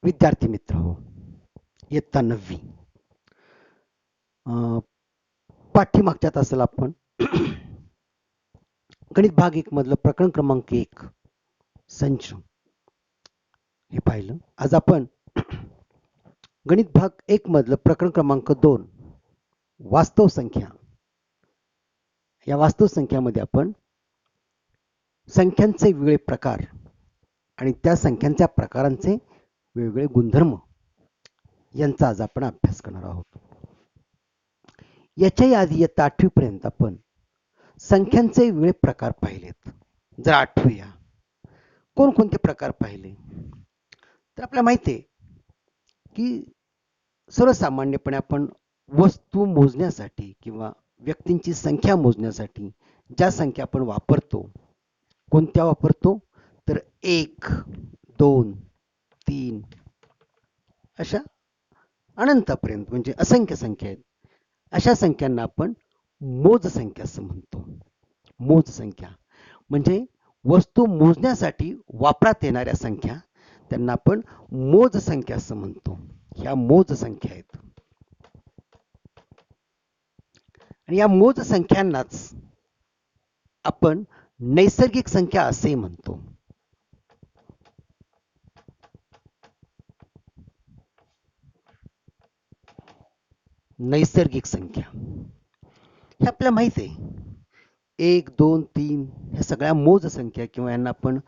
विद्यार्थी मित्र हो, इयत्ता 9वी. पाठीमागच्या तासाला आपण गणित भाग 1 मधलं प्रकरण क्रमांक 1 संच हे पाहिलं. आज आपण गणित भाग 1 मधलं प्रकरण क्रमांक 2 वास्तव संख्या, या वास्तव संख्यामध्ये आपण संख्यांचे वेगळे प्रकार आणि त्या संख्यांच्या प्रकारांचे वेगवेगळे गुणधर्म यांचा आज आपण अभ्यास करणार आहोत. याच्याही आधी इयत्ता 8वी पर्यंत आपण संख्यांचे वेगळे प्रकार पाहिलेत. जर आठवूया कोणकोणते प्रकार पाहिले तर आपल्याला माहिती आहे की सर्वसामान्यपणे आपण वस्तू मोजण्यासाठी किंवा व्यक्तींची संख्या मोजण्यासाठी ज्या संख्या आपण वापरतो, कोणत्या वापरतो तर 1, 2, 3 अशा अनंतापर्यंत म्हणजे असंख्य संख्या आहेत. अशा संख्यांना आपण मोज संख्या असं म्हणतो. मोज संख्या म्हणजे वस्तू मोजण्यासाठी वापरात येणाऱ्या संख्या, त्यांना आपण मोज संख्या असं म्हणतो. ह्या मोज संख्या आहेत आणि या मोज संख्यांनाच आपण नैसर्गिक संख्या असे म्हणतो. नैसर्गिक संख्या हे आपल्याला माहिती आहे. 1, 2, 3 ह्या सगळ्या मोज संख्या किंवा यांना आपण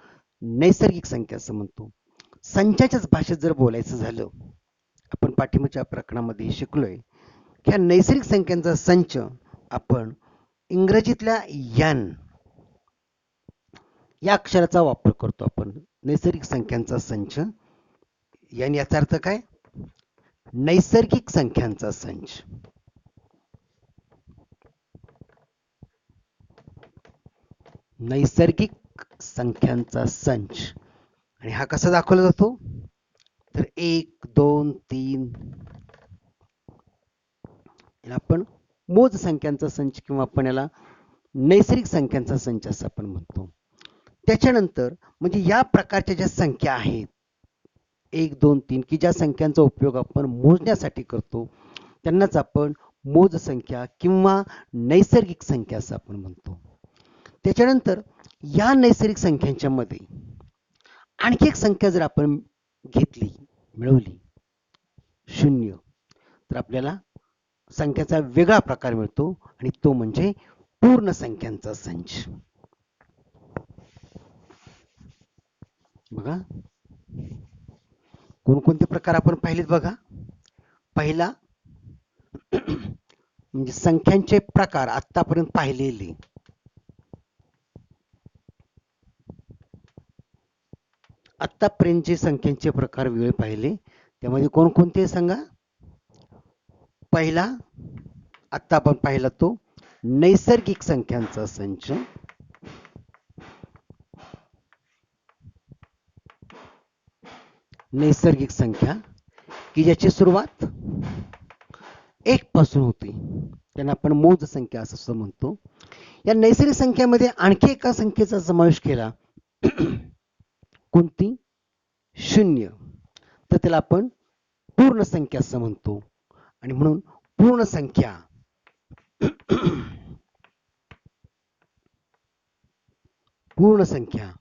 नैसर्गिक संख्या असं म्हणतो. संचाच्याच भाषेत जर बोलायचं झालं, आपण पाठीमागच्या प्रकरणामध्ये शिकलोय की ह्या नैसर्गिक संख्यांचा संच आपण इंग्रजीतल्या n या अक्षराचा वापर करतो. आपण नैसर्गिक संख्यांचा संच, n याचा अर्थ काय? नैसर्गिक संख्यांचा संच. नैसर्गिक संख्यांचा संच. आणि हा कसा दाखवला जातो तर 1, 2, 3 याला आपण मोज संख्यांचा संच किंवा आपण याला नैसर्गिक संख्यांचा संच असं आपण म्हणतो. त्याच्यानंतर म्हणजे या प्रकारच्या ज्या संख्या आहेत 1, 2, 3 की ज्या संख्यांचा उपयोग आपण मोजण्यासाठी करतो त्यांनाच आपण मोज संख्या किंवा नैसर्गिक संख्या असं आपण म्हणतो. त्याच्यानंतर या नैसर्गिक संख्यांच्या मध्ये आणखी एक संख्या जर आपण घेतली, मिळवली 0, तर आपल्याला संख्याचा वेगळा प्रकार मिळतो आणि तो म्हणजे पूर्ण संख्यांचा संच. बघा कोणकोणते प्रकार आपण पाहिलेत बघा. पहिला म्हणजे संख्यांचे प्रकार आतापर्यंत पाहिलेले. आतापर्यंत जे संख्यांचे प्रकार वेगळे पाहिले त्यामध्ये कोणकोणते सांगा. पहिला आता आपण पाहिला तो नैसर्गिक संख्यांचा संच. नैसर्गिक संख्या की ज्याची सुरुवात 1 पासून होते त्यांना आपण मोज संख्या असं म्हणतो. या नैसर्गिक संख्यामध्ये आणखी एका संख्येचा समावेश केला कोणती? 0, तर त्याला आपण पूर्ण संख्या असं म्हणतो. आणि म्हणून पूर्ण संख्या पूर्ण संख्या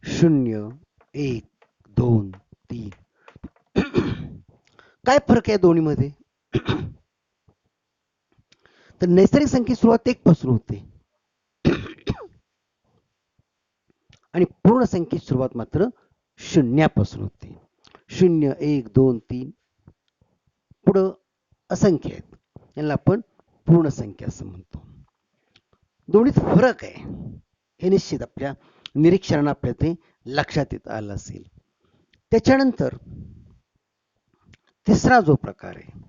0, 1, 2, 3 काय फरक आहे दोन्हीमध्ये? तर नैसर्गिक संख्येची सुरुवात 1 पासून होते आणि पूर्ण संख्येची सुरुवात मात्र 0 पासून होते. 0, 1, 2, 3 पुढं असंख्य आहेत, यांना आपण पूर्ण संख्या असं म्हणतो. दोन्हीत फरक आहे हे निश्चित आपल्या निरीक्षणाने आपल्या ते लक्षात येत आलं असेल. त्याच्यानंतर तिसरा जो प्रकार आहे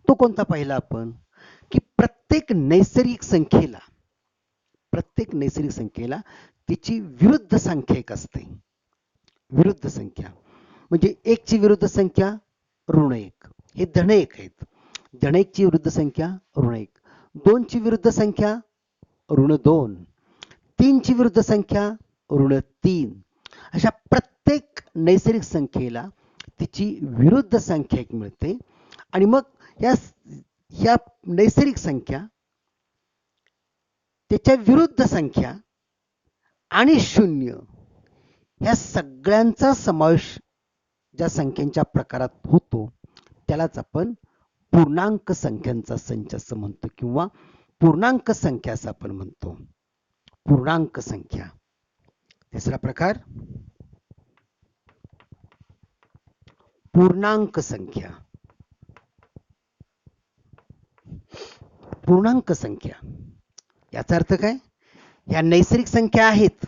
तो कोणता पाहिला आपण की प्रत्येक नैसर्गिक संख्येला तिची विरुद्ध संख्या एक असते. विरुद्ध संख्या म्हणजे 1 ची विरुद्ध संख्या ऋण 1, हे धन 1 आहेत. धन 1 ची विरुद्ध संख्या ऋण 1, 2 ची विरुद्ध संख्या ऋण 2, 3 विरुद्ध संख्या ऋण 3. अशा प्रत्येक नैसर्गिक संख्येला तिची विरुद्ध संख्या एक मिळते आणि मग ह्या नैसर्गिक संख्या, त्याच्या विरुद्ध संख्या आणि शून्य ह्या सगळ्यांचा समावेश ज्या संख्यांच्या प्रकारात होतो त्यालाच आपण पूर्णांक संख्यांचा संच असं म्हणतो किंवा पूर्णांक संख्या असं आपण म्हणतो. पूर्णांक संख्या. तिसरा प्रकार पूर्णांक संख्या. पूर्णांक संख्या याचा अर्थ काय? या नैसर्गिक संख्या आहेत,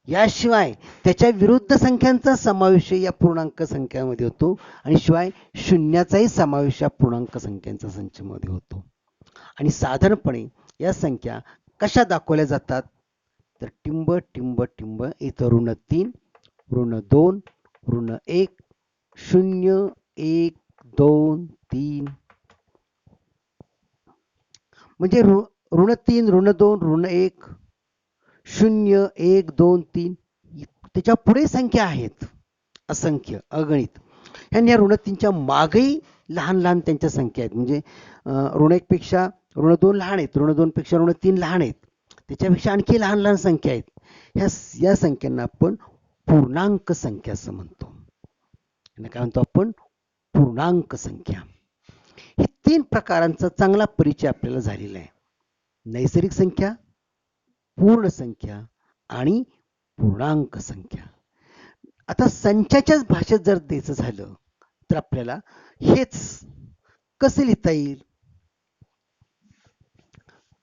याशिवाय त्याच्या विरुद्ध संख्यांचा समावेश या पूर्णांक संख्यामध्ये होतो आणि शिवाय शून्याचाही समावेश या पूर्णांक संख्यांचा संचामध्ये होतो. आणि साधारणपणे या संख्या कशा दाखवल्या जातात? तर टिंब टिंब टिंब, इथं ऋण 3, ऋण 2, ऋण 1, 0, 1, 2, 3, म्हणजे ऋण 3, ऋण 2, ऋण 1, 0, 1, 2, 3, त्याच्या पुढे संख्या आहेत असंख्य, अगणित. ह्या ऋण 3च्या मागेही लहान लहान त्यांच्या संख्या आहेत. म्हणजे ऋण 1 पेक्षा ऋण 2 लहान आहेत, ऋण 2 पेक्षा ऋण 3 लहान आहेत, त्याच्यापेक्षा आणखी लहान लहान संख्या आहेत. या संख्यांना आपण पूर्णांक संख्या असं म्हणतो. काय म्हणतो आपण? पूर्णांक संख्या. हे 3 प्रकारांचा चांगला परिचय आपल्याला झालेला आहे. नैसर्गिक संख्या, पूर्ण संख्या आणि पूर्णांक संख्या. आता संचाच्याच भाषेत जर द्यायचं झालं तर आपल्याला हेच कसे लिहिता येईल?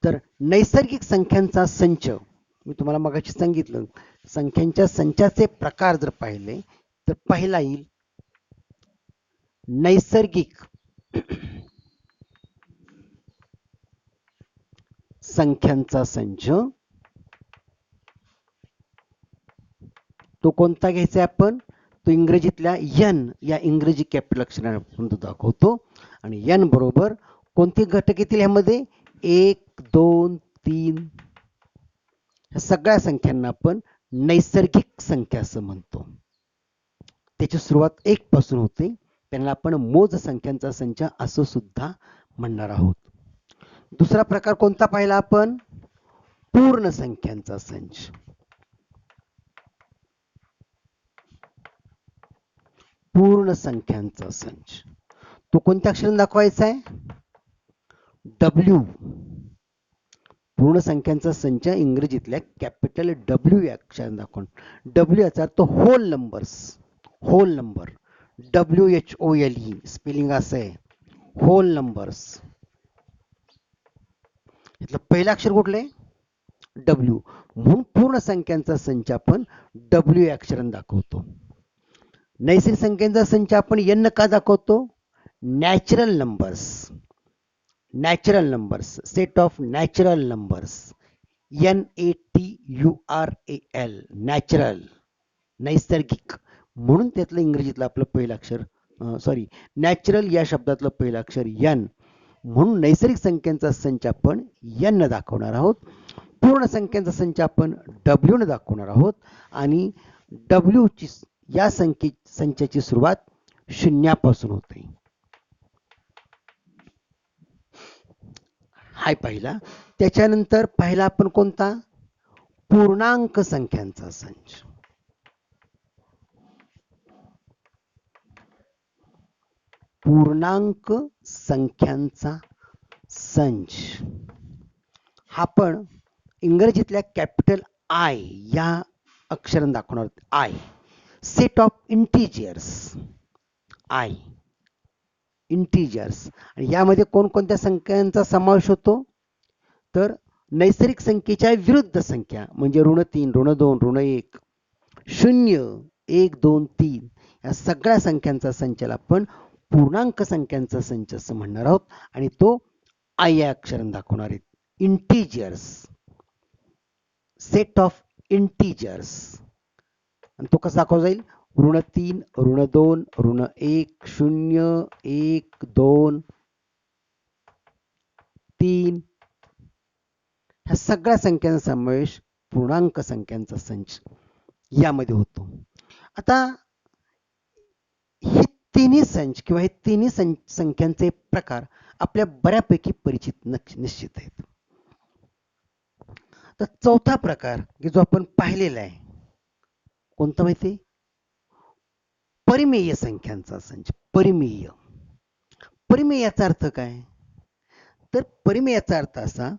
तर नैसर्गिक संख्यांचा संच, मी तुम्हाला मगाशी सांगितलं, संख्यांच्या संचाचे प्रकार जर पाहिले तर पहिला येईल नैसर्गिक संख्यांचा संच. तो कोणता घ्यायचा आपण? तो इंग्रजीतल्या n या इंग्रजी कॅपिटल अक्षराने दाखवतो. आणि n बरोबर कोणते घटक येतील ह्यामध्ये? 1, 2, 3, ह्या सगळ्या संख्यांना आपण नैसर्गिक संख्या असं म्हणतो. त्याची सुरुवात 1 पासून होते, त्यांना आपण मोज संख्यांचा संच असं सुद्धा म्हणणार आहोत. दुसरा प्रकार कोणता पाहिला आपण? पूर्ण संख्यांचा संच. पूर्ण संख्यांचा संच तो कोणत्या अक्षराने दाखवायचा आहे? W. पूर्ण संख्यांचा संच इंग्रजीतल्या कॅपिटल W या अक्षराने दाखवून. W याचा अर्थ whole numbers. Whole number. WHOLE spelling असं आहे, होल नंबर्स. इथलं पहिलं अक्षर कुठलं आहे? W. म्हणून पूर्ण संख्यांचा संच आपण W या अक्षराने दाखवतो. नैसर्गिक संख्यांचा संच आपण n का दाखवतो? Natural numbers. Natural numbers, set of natural numbers. NATURAL, natural, नैसर्गिक. म्हणून त्यातलं इंग्रजीतलं आपलं पहिलं अक्षर, सॉरी, नॅचरल या शब्दातलं पहिलं अक्षर n. म्हणून नैसर्गिक संख्यांचा संच आपण n दाखवणार आहोत. पूर्ण संख्यांचा संच आपण W ने दाखवणार आहोत. आणि W ची या संचाची सुरुवात शून्यापासून होते. हाय पहिला. त्याच्यानंतर पहिला आपण कोणता? पूर्णांक संख्यांचा संच. पूर्णांक संख्यांचा संच हा आपण इंग्रजीतल्या कॅपिटल I या अक्षराने दाखवणार आहोत. I. Set of integers. I. Integers. आणि यामध्ये कोणकोणत्या संख्यांचा समावेश होतो? तर नैसर्गिक संख्येच्या विरुद्ध संख्या म्हणजे ऋण 3, ऋण 2, ऋण 1, 0, 1, 2, 3 या सगळ्या संख्यांचा संचाला आपण पूर्णांक संख्यांचा संच असं म्हणणार आहोत. आणि तो I या अक्षराने दाखवणार आहेत. इंटिजर्स. Set of integers. आणि तो कसा दाखवला जाईल? ऋण 3, ऋण 2, ऋण 1, 0, 1, 2, 3 ह्या सगळ्या संख्यांचा समावेश पूर्णांक संख्यांचा संच यामध्ये होतो. आता तिन्ही संच किंवा हे तिन्ही संख्यांचे प्रकार आपल्या बऱ्यापैकी परिचित निश्चित आहेत. तर चौथा प्रकार की जो आपण पाहिलेला आहे कोणता माहिती? परिमेय संख्यांचा संच. परिमेय. परिमेय याचा अर्थ काय? तर परिमेय याचा अर्थ असा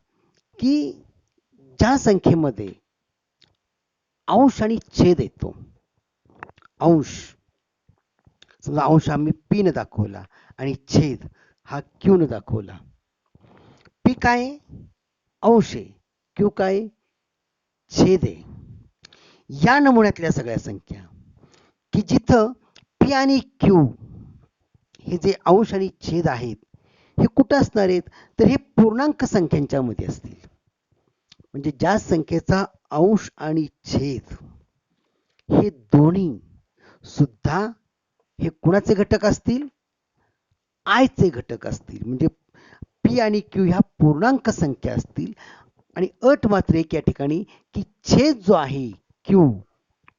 की ज्या संख्येमध्ये अंश आणि छेद येतो. अंश समजा अंश आम्ही पी न दाखवला आणि छेद हा क्यू न दाखवला. पी काय? अंश आहे. क्यू काय? छेद आहे. या नमुन्यातल्या सगळ्या संख्या की जिथं पी आणि क्यू हे जे अंश आणि छेद आहेत हे कुठं असणार आहेत? तर हे पूर्णांक संख्यांच्या मध्ये असतील. म्हणजे ज्या संख्येचा अंश आणि छेद हे दोन्ही सुद्धा हे कुणाचे घटक असतील? आय चे घटक असतील. म्हणजे पी आणि क्यू ह्या पूर्णांक संख्या असतील. आणि अट मात्र एक या ठिकाणी की छेद जो आहे क्यू,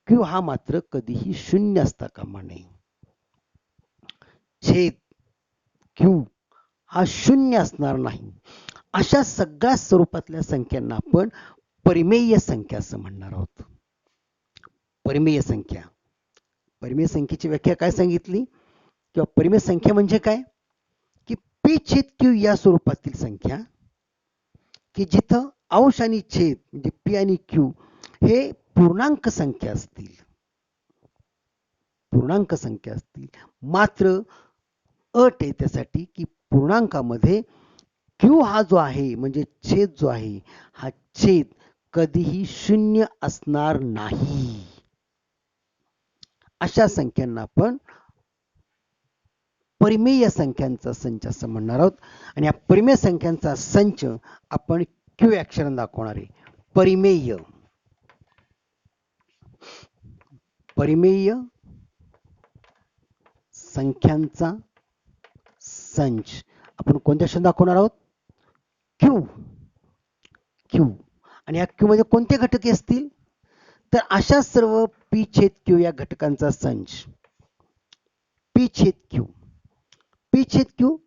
क्यू हा मात्र कधीही शून्य असता कामा नये. छेद क्यू हा शून्य असणार नाही. अशा सगळ्या स्वरूपातल्या संख्यांना आपण परिमेय संख्या असं म्हणणार आहोत. परिमेय संख्या. परिमेय संख्येची व्याख्या काय सांगितली? किंवा परिमेय संख्या म्हणजे काय? की पी छेद क्यू या स्वरूपातील संख्या की जिथं अंश आणि छेद म्हणजे पी आणि क्यू हे पूर्णांक संख्या असतील. पूर्णांक संख्या असतील. मात्र अट आहे त्यासाठी की पूर्णांकामध्ये क्यू हा जो आहे म्हणजे छेद जो आहे हा छेद कधीही शून्य असणार नाही. अशा संख्यांना आपण परिमेय संख्यांचा संच असं म्हणणार आहोत. आणि या परिमेय संख्यांचा संच आपण क्यू अक्षराने दाखवणार आहे. परिमेय. परिमेय संख्यांचा संच आपण कोणत्या अक्षराने दाखवणार आहोत? क्यू. क्यू. आणि या क्यू मध्ये कोणते घटक असतील? तर अशा सर्व पी छेद क्यू या घटकांचा संच. पी छेद क्यू. पी छेद क्यू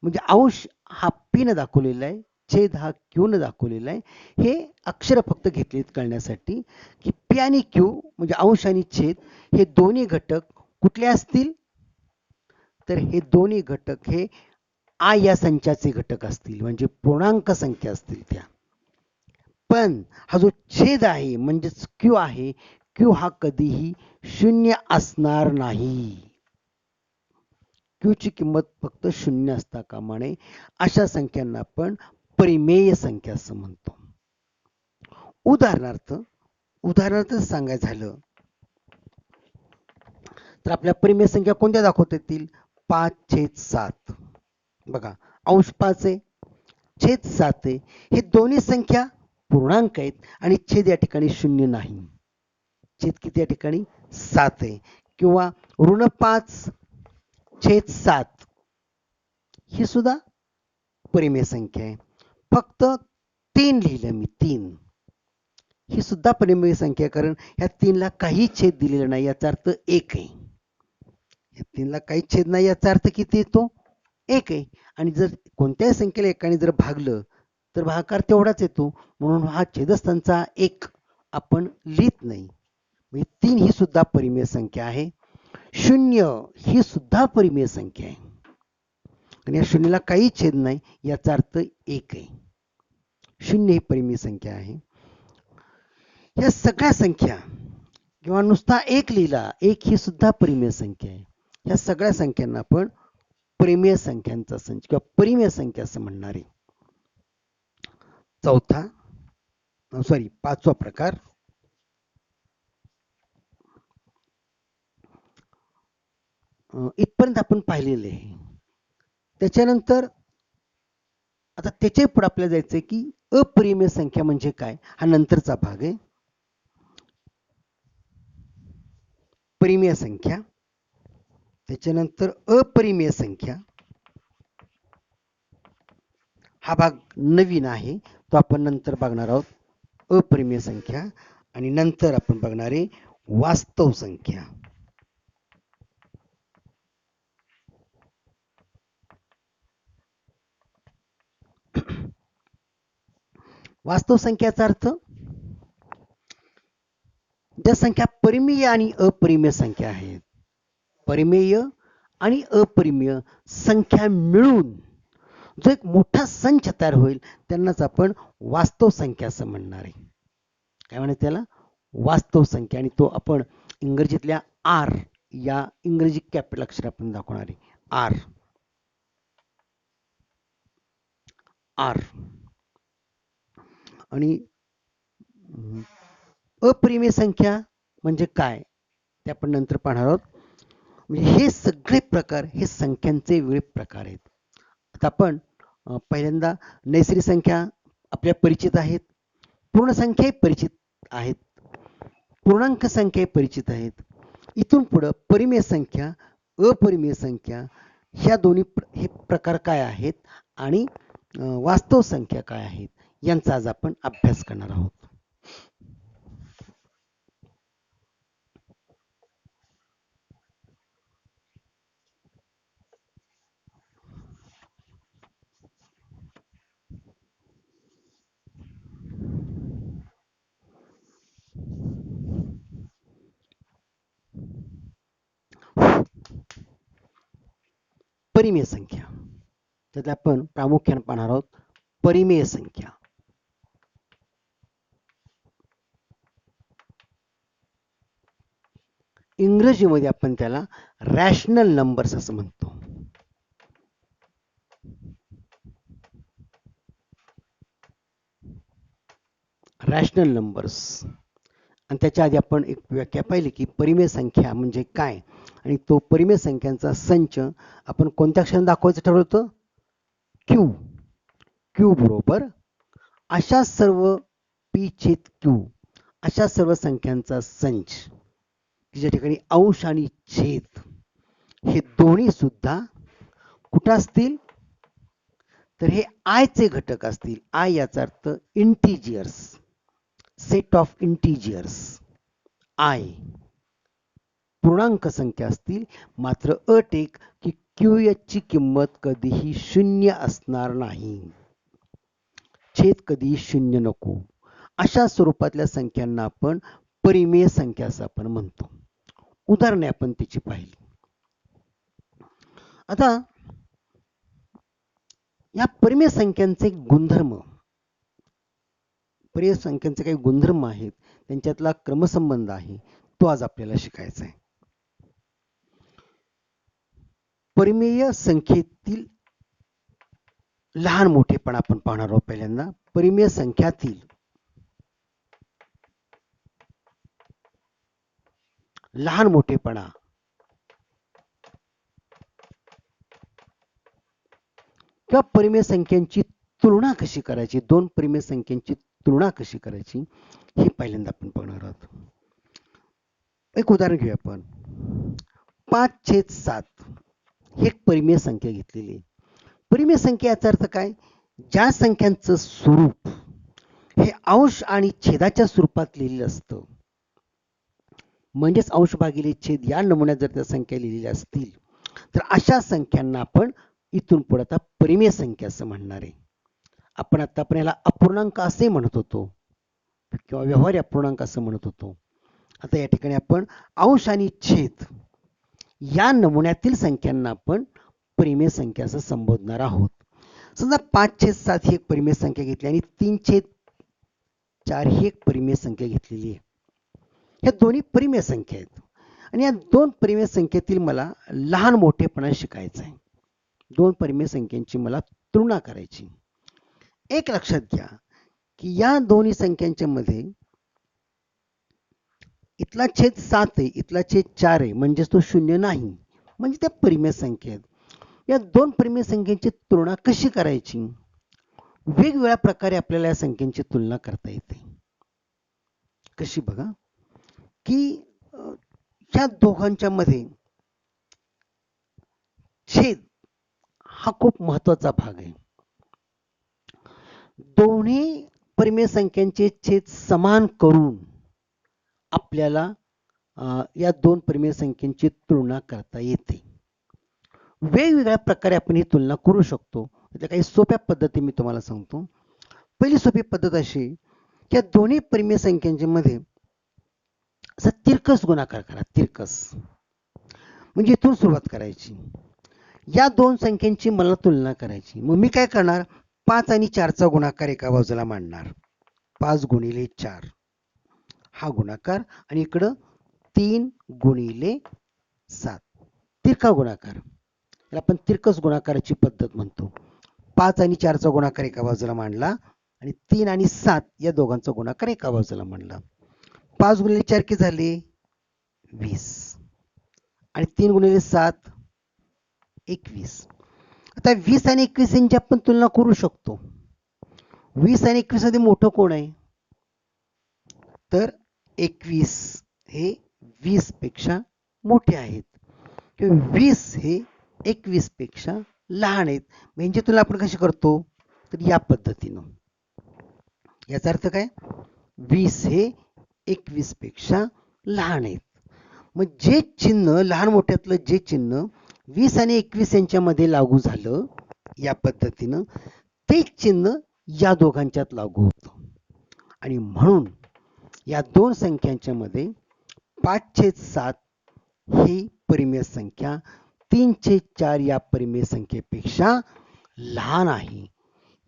म्हणजे अंश हा पी न दाखवलेला आहे, छेद हा क्यू न दाखवलेला आहे. हे अक्षर फक्त घेतलेत कळण्यासाठी की पी आणि क्यू म्हणजे अंश आणि छेद हे दोन्ही घटक कुठले असतील? तर हे दोन्ही घटक हे आय या संचाचे घटक असतील. म्हणजे पूर्णांक संख्या असतील त्या. पण हा जो छेद आहे म्हणजेच क्यू आहे, क्यू हा कधीही शून्य असणार नाही. क्यू ची किंमत फक्त शून्य असता कामा नये. अशा संख्यांना आपण परिमेय संख्या असं म्हणतो. उदाहरणार्थ सांगायचं झालं तर आपल्या परिमेय संख्या कोणत्या दाखवता येतील? 5/7. बघा अंश 5 आहे, छेद 7 आहे. हे दोन्ही संख्या पूर्णांक आहेत आणि छेद या ठिकाणी शून्य नाही. छेद किती या ठिकाणी? 7 आहे. किंवा ऋण 5/7 ही सुद्धा परिमेय संख्या आहे. फक्त 3 लिहिलं मी, 3. ही सुद्धा परिमेय संख्या कारण ह्या 3 ला काही छेद दिलेला नाही याचा अर्थ 1 आहे. या 3 ला काही छेद नाही याचा अर्थ किती येतो? 1 आहे. आणि जर कोणत्याही संख्येला एकाने जर भागलं तर भागाकार तेवढाच येतो. म्हणून हा छेदस्थानचा 1 आपण लिहित नाही. म्हणजे 3 ही सुद्धा परिमेय संख्या आहे. 0 ही सुद्धा परिमेय संख्या आहे. आणि या शून्याला काही छेद नाही याचा अर्थ 1 आहे. 0 ही परिमेय संख्या आहे. या सगळ्या संख्या किंवा नुसता 1 लिहिला, 1 ही सुद्धा परिमेय संख्या आहे. या सगळ्या संख्यांना आपण परिमेय संख्यांचा संच किंवा परिमेय संख्या असं म्हणणार आहे. पाचवा प्रकार इथपर्यंत आपण पाहिलेले आहे. त्याच्यानंतर आता त्याच्या पुढे आपल्याला जायचंय की अपरिमेय संख्या म्हणजे काय, हा नंतरचा भाग आहे. परिमेय संख्या, त्याच्यानंतर अपरिमेय संख्या, हा भाग नवीन आहे तो आपण नंतर बघणार आहोत. अपरिमेय संख्या आणि नंतर आपण बघणार आहे वास्तव संख्या. वास्तव संख्याचा अर्थ ज्या संख्या परिमेय आणि अपरिमेय संख्या आहेत. परिमेय आणि अपरिमेय संख्या मिळून जो एक मोठा संच तयार होईल त्यांनाच आपण वास्तव संख्या असं म्हणणार आहे. काय म्हणतात त्याला? वास्तव संख्या. आणि तो आपण इंग्रजीतल्या आर या इंग्रजी कॅपिटल अक्षर आपण दाखवणार आहे. R R. आणि अपरिमेय संख्या म्हणजे काय ते आपण नंतर पाहणार आहोत. म्हणजे हे सगळे प्रकार हे संख्यांचे वेगळे प्रकार आहेत. आता आपण पहिल्यांदा नैसर्गिक संख्या आपल्या परिचित आहेत, पूर्ण संख्याही परिचित आहेत, पूर्णांक संख्याही परिचित आहेत. इथून पुढे परिमेय संख्या, अपरिमेय संख्या ह्या दोन्ही हे प्रकार काय आहेत आणि वास्तव संख्या काय आहेत यांचा आज आपण अभ्यास करणार आहोत. परिमेय संख्या त्यात आपण प्रामुख्याने पाहणार आहोत परिमेय संख्या. इंग्रजीमध्ये आपण त्याला रॅशनल नंबर्स असं म्हणतो. Rational numbers. आणि त्याच्या आधी आपण एक व्याख्या पाहिली की परिमेय संख्या म्हणजे काय आणि तो परिमेय संख्यांचा संच आपण कोणत्या अक्षराने दाखवायचं ठरवलं होतं? क्यू. क्यू बरोबर अशा सर्व पी छेद क्यू अशा सर्व संख्यांचा संच ज्या ठिकाणी अंश आणि छेद हे दोन्ही सुद्धा कुठं असतील तर हे आय चे घटक असतील. आय याचा अर्थ integers, set of integers. I पूर्णांक संख्या असतील, मात्र अट एक की क्यू ची किंमत कधीही शून्य असणार नाही. छेद कधीही शून्य नको. अशा स्वरूपातल्या संख्यांना आपण परिमेय संख्या असं आपण म्हणतो. उदाहरणे आपण त्याची पाहिली. आता या परिमेय संख्यांचे गुणधर्म, परिमेय संख्यांचे काही गुणधर्म आहेत, त्यांच्यातला क्रमसंबंध आहे, तो आज आपल्याला शिकायचा आहे. परिमेय संख्येतील लहान मोठेपणा आपण पाहणार आहोत. पहिल्यांदा परिमेय संख्यातील लहान मोठेपणा किंवा परिमेय संख्यांची तुलना कशी करायची, दोन परिमेय संख्यांची तुलना कशी करायची हे पहिल्यांदा आपण पाहणार आहोत. एक उदाहरण घेऊया आपण. 5/7 ही एक परिमेय संख्या घेतलेली आहे. परिमेय संख्या याचा अर्थ काय? ज्या संख्यांचं स्वरूप हे अंश आणि छेदाच्या स्वरूपात लिहिलेलं असतं, म्हणजेच अंश भागिले छेद या नमुन्यात जर त्या संख्या लिहिलेल्या असतील तर अशा संख्यांना आपण इथून पुढे आता परिमेय संख्या असं म्हणणार आहे. आपण आतापर्यंत याला अपूर्णांक असे म्हणत होतो किंवा व्यवहारी अपूर्णांक असं म्हणत होतो. आता या ठिकाणी आपण अंश आणि छेद या नमुन्यातील संख्यांना आपण परिमेय संख्या असं संबोधणार आहोत. समजा 5/7 ही एक परिमेय संख्या घेतली आणि 3/4 ही एक परिमेय संख्या घेतलेली आहे. ह्या दोन्ही परिमेय संख्या आहेत आणि या दोन परिमेय संख्येतील मला लहान मोठेपणा शिकायचा आहे. दोन परिमेय संख्यांची मला तुलना करायची. एक लक्षात घ्या की या दोन्ही संख्यांच्या मध्ये इथला छेद 7 आहे, इथला छेद 4 आहे, म्हणजेच तो शून्य नाही, म्हणजे त्या परिमेय संख्या आहेत. या दोन परिमेय संख्यांची तुलना कशी करायची? वेगवेगळ्या प्रकारे आपल्याला या संख्यांची तुलना करता येते. कशी बघा की ह्या दोघांच्या मध्ये छेद हा खूप महत्वाचा भाग आहे. दोन्ही परिमेय संख्यांचे छेद समान करून आपल्याला या दोन परिमेय संख्यांची तुलना करता येते. वेगवेगळ्या प्रकारे आपण ही तुलना करू शकतो. काही सोप्या पद्धती मी तुम्हाला सांगतो. पहिली सोपी पद्धत अशी की या दोन्ही परिमेय संख्यांच्या मध्ये असा तिरकस गुणाकार करा. तिरकस म्हणजे इथून सुरुवात करायची. या दोन संख्यांची मला तुलना करायची. मग मी काय करणार, 5 आणि 4चा गुणाकार एका बाजूला मांडणार. 5 गुणिले 4 हा गुणाकार आणि इकडं 3 गुणिले 7 तिरका गुणाकार. याला आपण तिरकस गुणाकाराची पद्धत म्हणतो. 5 आणि 4चा गुणाकार एका बाजूला मांडला आणि 3 आणि 7 या दोघांचा गुणाकार एका बाजूला मांडला. 5 गुणिले 4 किती झाले 20 आणि 3 गुणिले 7 21. आता 20 आणि 21 यांची आपण तुलना करू शकतो. 20 आणि 21 मध्ये मोठं कोण आहे, तर 21 हे 20 पेक्षा मोठे आहेत किंवा 20 हे 21 पेक्षा लहान आहेत. म्हणजे तुला आपण कशी करतो, तर या पद्धतीनं. याचा अर्थ काय, 20 हे 21 पेक्षा लहान आहेत. मग जे चिन्ह लहान मोठ्यातलं जे चिन्ह 20 आणि 21 यांच्यामध्ये लागू झालं या पद्धतीनं, तेच चिन्ह या दोघांच्यात लागू होतं. आणि म्हणून या दोन संख्यांच्या मध्ये 5/7 ही परिमेय संख्या 3/4 या परिमेय संख्येपेक्षा लहान आहे.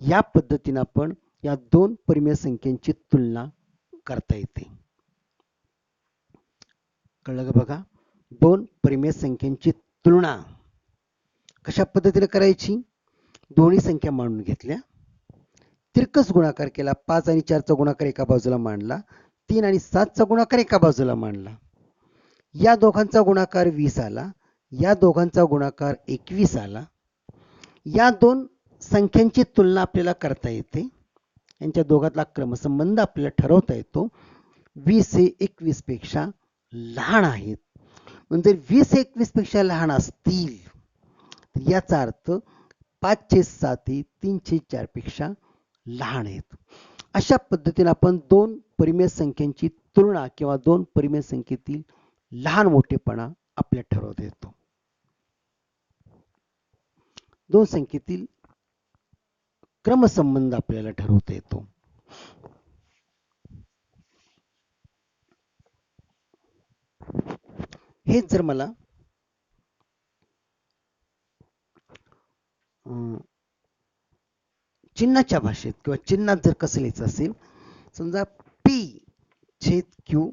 या पद्धतीने आपण या दोन परिमेय संख्यांची तुलना करता येते. कळलं का बघा, दोन परिमेय संख्यांची तुलना कशा पद्धतीने करायची. दोन्ही संख्या मांडून घेतल्या, तिरकस गुणाकार केला. 5 आणि 4चा गुणाकार एका बाजूला मांडला, 3 आणि 7चा गुणाकार एका बाजूला मांडला. या दोघांचा गुणाकार 20 आला, या दोघांचा गुणाकार 21 आला. या दोन संख्यांची तुलना आपल्याला करता येते. यांच्या दोघातला क्रमसंबंध आपल्याला ठरवता येतो. 20 हे 21 पेक्षा लहान आहेत. म्हणजे 20 हे 21 पेक्षा लहान असतील तर याचा अर्थ 5/7 हे 3/4 पेक्षा लहान आहेत. अशा पद्धतीने आपण दोन परिमेय संख्यांची तुलना किंवा दोन परिमेय संख्येतील लहान मोठेपणा आपल्याला ठरवता येतो. दोन संख्येतील क्रमसंबंध आपल्याला ठरवता येतो. हेच जर मला चिन्हाच्या भाषेत किंवा चिन्हात जर कसं लिहायचं असेल, समजा P/Q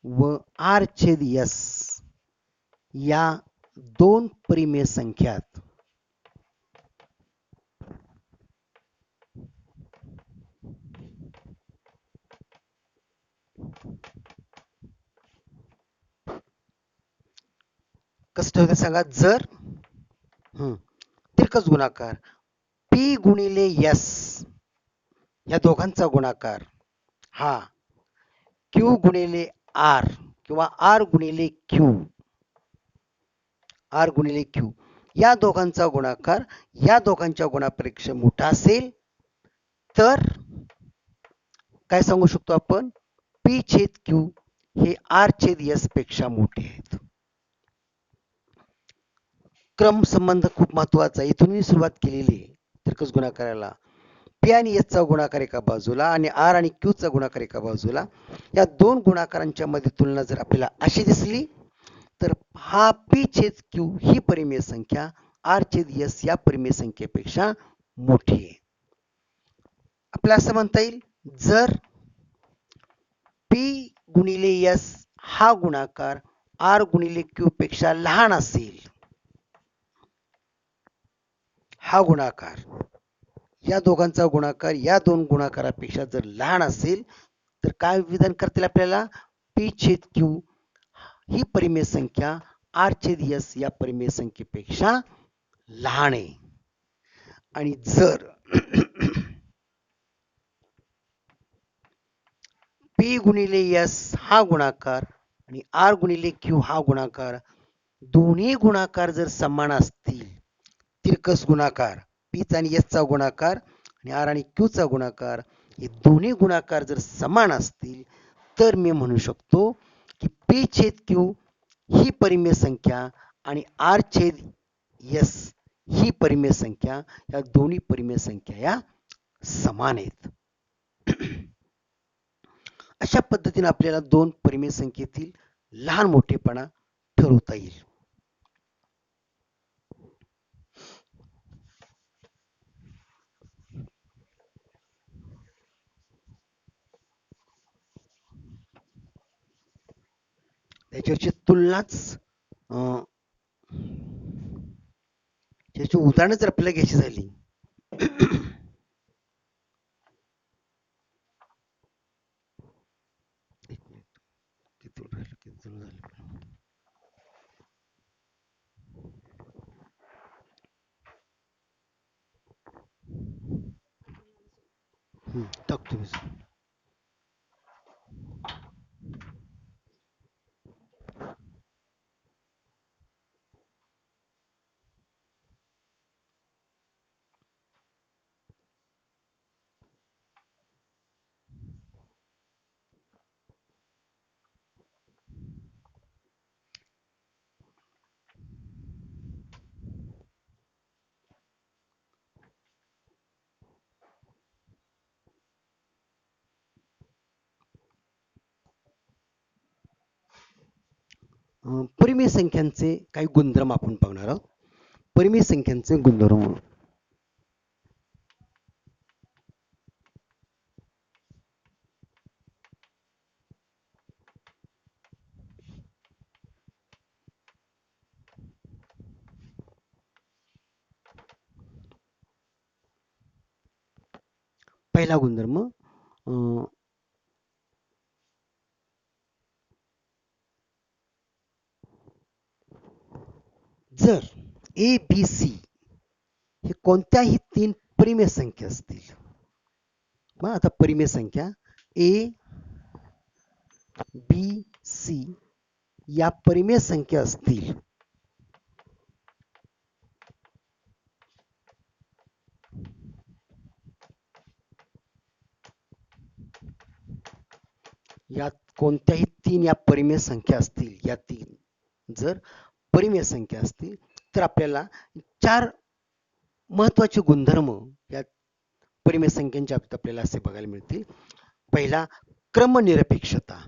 व R/S या दोन परिमेय संख्यात कसं ठेवते सांगा. जर तिरकस गुणाकार P गुणिले S या दोघांचा गुणाकार हा Q गुणिले R किंवा R गुणिले Q या दोघांचा गुणाकार या दोघांच्या गुणापेक्षा मोठा असेल तर काय सांगू शकतो आपण, P/Q हे R/S पेक्षा मोठे आहेत. क्रम संबंध खूप महत्वाचा आहे. इथून मी सुरुवात केलेली आहे तिरकस गुणाकाराला. P आणि S चा गुणाकार एका बाजूला आणि R आणि Q चा गुणाकार एका बाजूला. या दोन गुणाकारांच्या मध्ये तुलना जर आपल्याला अशी दिसली तर हा P/Q ही परिमेय संख्या R/S या परिमेय संख्येपेक्षा मोठी आहे. आपल्याला असं म्हणता येईल, जर P गुणिले S हा गुणाकार R गुणिले Q पेक्षा लहान असेल, हा गुणाकार या दोघांचा गुणाकार या दोन गुणाकारापेक्षा जर लहान असेल तर काय विधान करतील आपल्याला, P/Q ही परिमेय संख्या R/S या परिमेय संख्येपेक्षा लहान आहे. आणि जर P गुणिले S हा गुणाकार आणि R गुणिले Q हा गुणाकार दोन्ही गुणाकार जर समान असतील, तिरकस गुणाकार P आणि S चा गुणाकार आणि R आणि Q चा गुणाकार हे दोन्ही गुणाकार जर समान असतील तर मी म्हणू शकतो की P/Q ही परिमेय संख्या आणि R/S ही परिमेय संख्या या दोन्ही परिमेय संख्या या समान आहेत. अशा पद्धतीने आपल्याला दोन परिमेय संख्येतील लहान मोठेपणा ठरवता येईल. त्याच्यावरची तुलनाच त्याची उदाहरणं जर आपल्याला घ्यायची झाली टाकतो मी. परिमेय संख्यांचे काही गुणधर्म आपण पाहणार आहोत. परिमेय संख्यांचे गुणधर्म. पहिला गुणधर्म जर ए बी सी हे कोणत्याही तीन परिमेय संख्या असतील. मग आता परिमेय संख्या ए बी सी या परिमेय संख्या असतील यात कोणत्याही तीन या परिमेय संख्या असतील, या तीन जर परिमेय संख्या असतील तर आपल्याला चार महत्वाचे गुणधर्म या परिमेय संख्यांच्या बाबतीत आपल्याला असे बघायला मिळतील. पहिला क्रमनिरपेक्षता.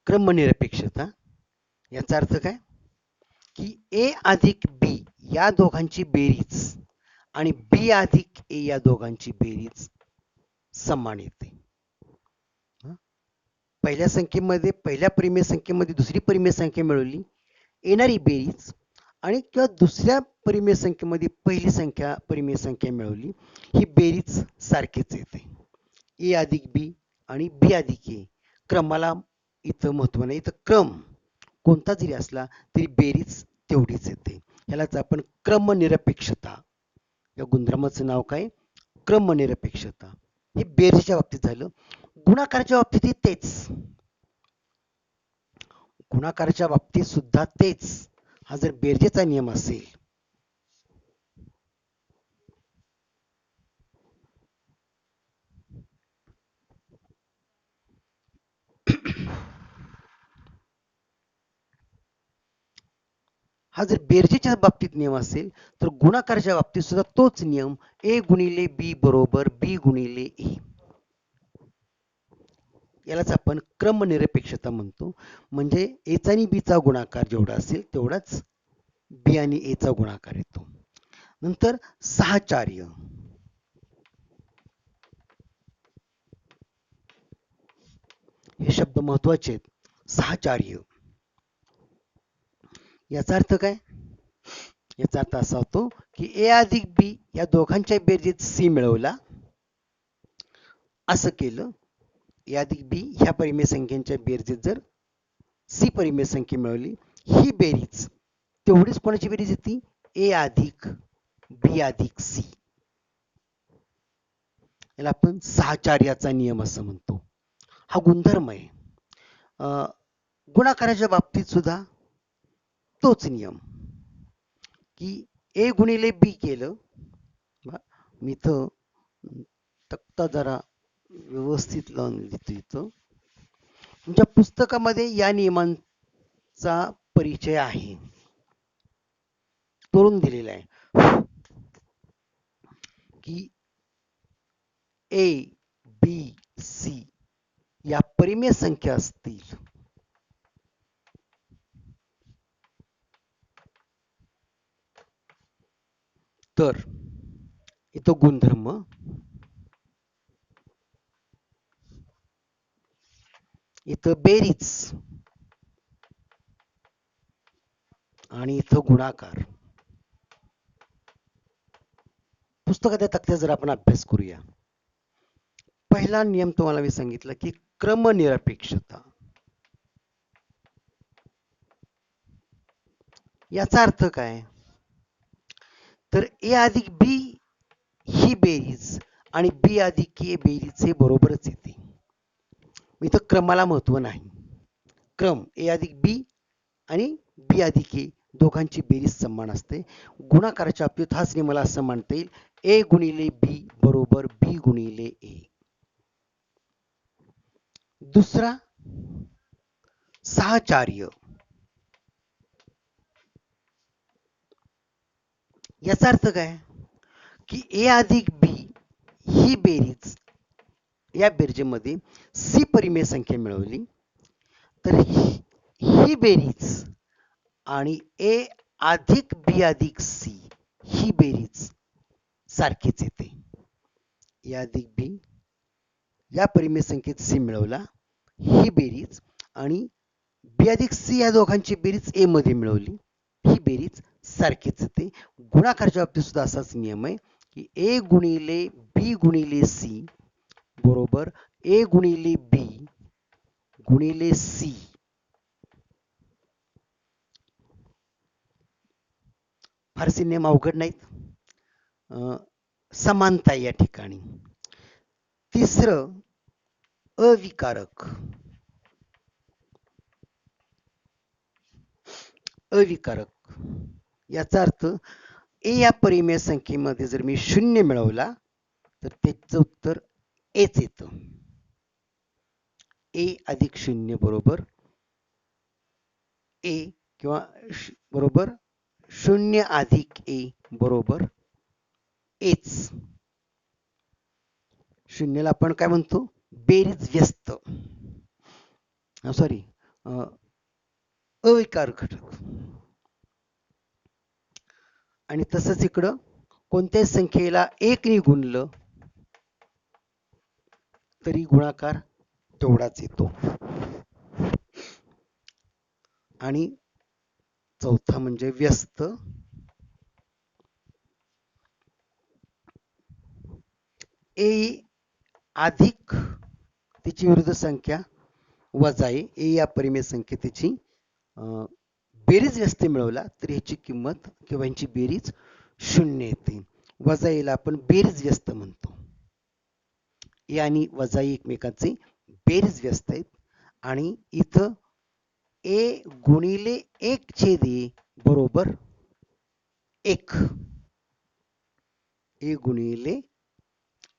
क्रमनिरपेक्षता याचा अर्थ काय की ए अधिक बी या दोघांची बेरीज आणि बी अधिक ए या दोघांची बेरीज समान येते. पहिल्या संख्येमध्ये पहिल्या परिमेय संख्येमध्ये दुसरी परिमेय संख्या मिळवली येणारी बेरीज आणि किंवा दुसऱ्या परिमेय संख्येमध्ये पहिली परिमेय संख्या मिळवली ही बेरीज सारखीच येते. ए अधिक बी आणि बी अधिक ए क्रमाला इथं महत्व नाही. इथं क्रम कोणता जरी असला तरी बेरीज तेवढीच येते. यालाच आपण क्रमनिरपेक्षता, या गुणधर्माचं नाव काय, क्रमनिरपेक्षता. हे बेरीजच्या बाबतीत झालं. गुणाकाराच्या बाबतीत तेच, गुणाकाराच्या बाबतीत सुद्धा तेच. हा जर बेरजेचा नियम असेल हा जर बेरजेच्या बाबतीत नियम असेल तर गुणाकाराच्या बाबतीत सुद्धा तोच नियम ए गुणिले बी बरोबर बी गुणिले ए. यालाच आपण क्रमनिरपेक्षता म्हणतो. म्हणजे एचा आणि बीचा गुणाकार जेवढा असेल तेवढाच बी आणि एचा गुणाकार येतो. नंतर साहचर्य. हे शब्द महत्वाचे आहेत. साहचर्य याचा अर्थ काय, याचा अर्थ असा होतो की ए अधिक बी या दोघांच्या बेरजेत सी मिळवला, असं केलं. ए अधिक बी ह्या परिमेय संख्यांच्या बेरजेत जर सी परिमेय संख्या मिळवली, ही बेरीज तेवढीच कोणाची बेरीज येते, ए अधिक बी अधिक सी. याला आपण साहचर्याचा नियम असं म्हणतो. हा गुणधर्म आहे. गुणाकाराच्या बाबतीत सुद्धा तोच नियम की ए गुणिले बी केलं मी इथं तक्ता जरा व्यवस्थित लावून लिहितो इथं. तुमच्या पुस्तकामध्ये या नियमांचा परिचय आहे, करून दिलेला आहे की ए बी सी या परिमेय संख्या असतील तर इथं गुणधर्म, इथं बेरीज आणि इथं गुणाकार. पुस्तकाच्या तक्त्या जर आपण अभ्यास करूया. पहिला नियम तुम्हाला मी सांगितलं की क्रमनिरपेक्षता. याचा अर्थ काय? तर ए अधिक बी ही बेरीज आणि बी अधिक ए बेरीज हे बरोबरच येते. इथं क्रमाला महत्व नाही. क्रम ए अधिक बी आणि बी अधिक ए दोघांची बेरीज समान असते. गुणाकाराच्या बाबतीत हाच नियम मला असं म्हणता येईल, ए गुणिले बी बरोबर बी गुणिले ए. दुसरा साहचर्य. याचा अर्थ काय की ए अधिक बी ही बेरीज, या बेरजेमध्ये सी परिमेय संख्या मिळवली तर ही बेरीज आणि ए अधिक बी अधिक सी ही बेरीज सारखीच येते. ए अधिक बी या परिमेय संख्येत सी मिळवला, ही बेरीज आणि बी अधिक सी या दोघांची बेरीज ए मध्ये मिळवली, ही बेरीज सारखीच येते. गुणाकाराच्या बाबतीत सुद्धा असाच नियम आहे की ए गुणिले बी गुणिले सी बरोबर ए गुणिले बी गुणिले सी. फारसे नियम अवघड नाहीत, समानता या ठिकाणी. तिसरं अविकारक. अविकारक याचा अर्थ ए या परिमेय संख्येमध्ये जर मी 0 मिळवला तर त्याचं उत्तर एच येतं. ए अधिक 0 बरोबर ए किंवा बरोबर 0 अधिक ए बरोबर एच. शून्याला आपण काय म्हणतो? बेरीज व्यस्त, सॉरी अविकारक घटक. आणि तसंच इकडं कोणत्याही संख्येला 1 ने गुणलं तरी गुणाकार तेवढाच येतो. आणि चौथा म्हणजे व्यस्त. ए अधिक तिची विरुद्ध संख्या वजा ए या परिमेय संख्येत तिची बेरीज व्यस्त मिळवला तर ह्याची किंमत किंवा ह्याची बेरीज 0 येते. वजा एला आपण बेरीज व्यस्त म्हणतो. ए आणि वजा एकमेकांचे बेरीज व्यस्त आहेत आणि इथं ए गुणिले 1 छेद ए बरोबर 1. ए गुणिले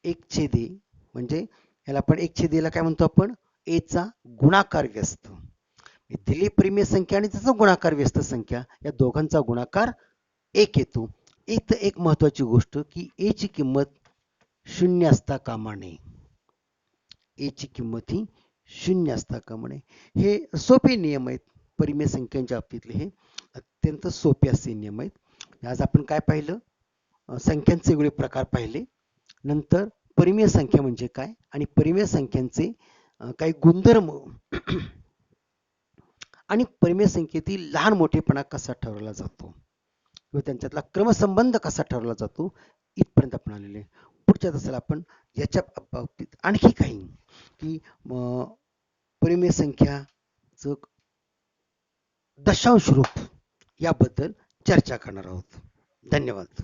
1 छेद ए म्हणजे याला आपण 1 छेद एला काय म्हणतो आपण? ए चा गुणाकार व्यस्त. दिली परिमेय संख्या आणि त्याचा गुणाकार व्यस्त संख्या या दोघांचा गुणाकार 1 येतो. इथं एक महत्वाची गोष्ट की ए ची किंमत 0 असता कामा नये. ए ची किंमत ही 0 असता कामा नये. हे सोपे नियम आहेत. परिमेय संख्यांच्या बाबतीतले हे अत्यंत सोपे असे नियम आहेत. आज आपण काय पाहिलं? संख्यांचे वेगळे प्रकार पाहिले. नंतर परिमेय संख्या म्हणजे काय आणि परिमेय संख्यांचे काही गुणधर्म आणि परिमेय संख्येतील लहान मोठेपणा कसा ठरवला जातो किंवा त्यांच्यातला क्रमसंबंध कसा ठरवला जातो इथपर्यंत आपण आलेले. पुढच्या तासाला आपण याच्या बाबतीत आणखी काही की परिमेय संख्याचं दशांश रूप याबद्दल चर्चा करणार आहोत. धन्यवाद.